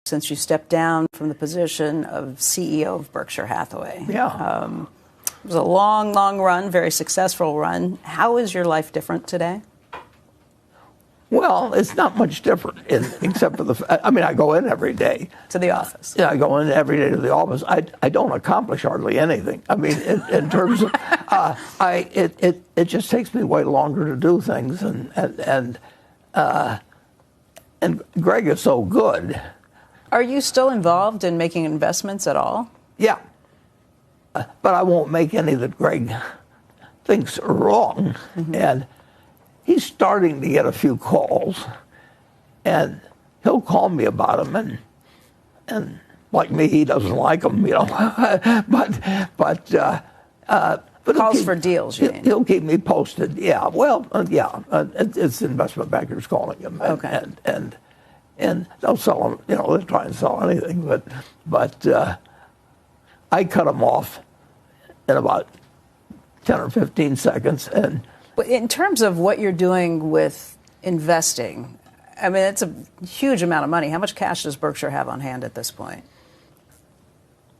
since you stepped down from the position of CEO of Berkshire Hathaway. Yeah. It was a long, long run, very successful run. How is your life different today? Well, it's not much different, except for I go in every day. To the office. Yeah, I go in every day to the office. I don't accomplish hardly anything. I mean, in terms of, it just takes me way longer to do things, and Greg is so good. Are you still involved in making investments at all? Yeah, but I won't make any that Greg thinks are wrong, and he's starting to get a few calls, and he'll call me about them, and like me, he doesn't like them, you know. but calls for deals, you mean? He'll keep me posted. Yeah, well, it's investment bankers calling him, and they'll sell them. You know, they'll try and sell anything, but I cut them off in about 10 or 15 seconds, and. In terms of what you're doing with investing, I mean, it's a huge amount of money. How much cash does Berkshire have on hand at this point?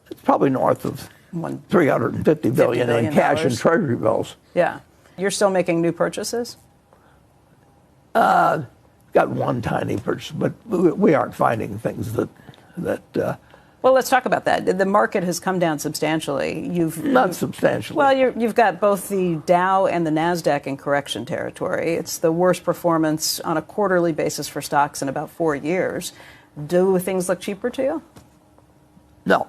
It's probably north of $350 billion in cash and treasury bills. Yeah. You're still making new purchases? Got one tiny purchase, but we aren't finding things that well, let's talk about that. The market has come down substantially. Not substantially. Well, you've got both the Dow and the NASDAQ in correction territory. It's the worst performance on a quarterly basis for stocks in about 4 years. Do things look cheaper to you? No.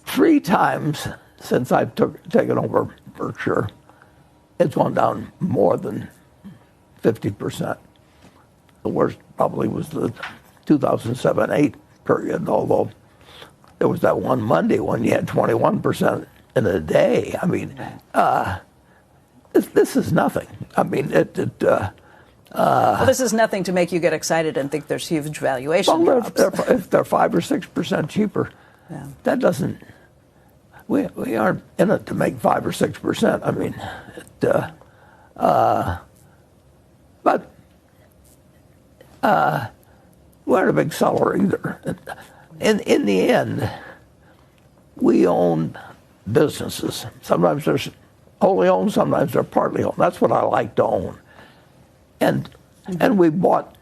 3 times since I've taken over Berkshire, it's gone down more than 50%. The worst probably was the 2007-8 period, although there was that one Monday when you had 21% in a day. I mean, this is nothing. I mean, well, this is nothing to make you get excited and think there's huge valuation drops. If they're 5 or 6% cheaper, that doesn't. We aren't in it to make 5 or 6%. I mean, but. We aren't a big seller either. In the end, we own businesses. Sometimes they're wholly owned, sometimes they're partly owned. That's what I like to own. And we bought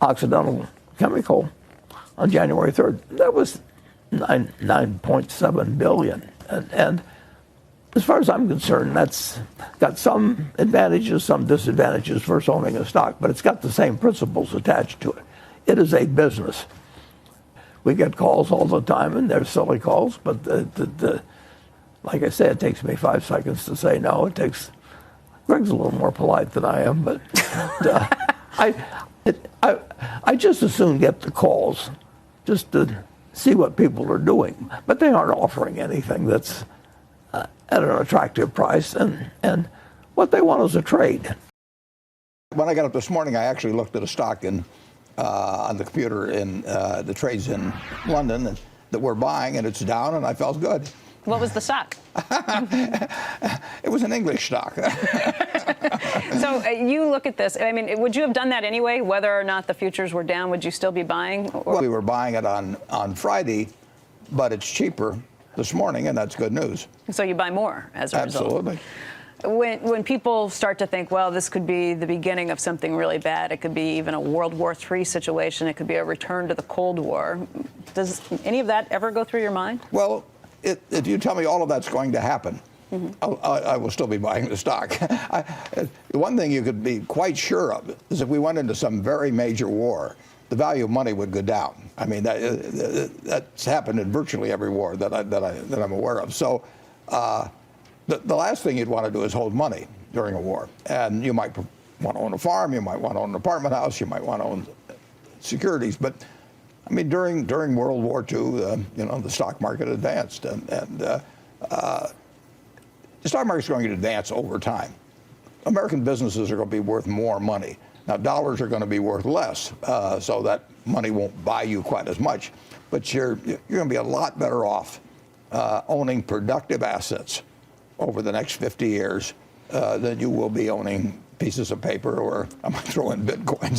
Occidental Chemical on January 3rd. That was $9.7 billion. And as far as I'm concerned, that's got some advantages, some disadvantages versus owning a stock, but it's got the same principles attached to it. It is a business. We get calls all the time, and they're silly calls, but like I said, it takes me 5 seconds to say no. Greg's a little more polite than I am, but I just as soon get the calls just to see what people are doing. But they aren't offering anything that's at an attractive price, and what they want is a trade. When I got up this morning, I actually looked at a stock on the computer in the trades in London that we're buying, and it's down, and I felt good. What was the stock? It was an English stock. So you look at this. I mean, would you have done that anyway, whether or not the futures were down? Would you still be buying? Well, we were buying it on Friday, but it's cheaper this morning, and that's good news. So you buy more as a result? Absolutely. When people start to think, well, this could be the beginning of something really bad, it could be even a World War III situation, it could be a return to the Cold War, does any of that ever go through your mind? Well, if you tell me all of that's going to happen, I will still be buying the stock. The one thing you could be quite sure of is if we went into some very major war, the value of money would go down. I mean, that's happened in virtually every war that I'm aware of. So the last thing you'd want to do is hold money during a war. And you might want to own a farm, you might want to own an apartment house, you might want to own securities. But I mean, during World War II, the stock market advanced, and the stock market's going to advance over time. American businesses are going to be worth more money. Now, dollars are going to be worth less, so that money won't buy you quite as much. But you're going to be a lot better off owning productive assets over the next 50 years than you will be owning pieces of paper, or I might throw in bitcoins.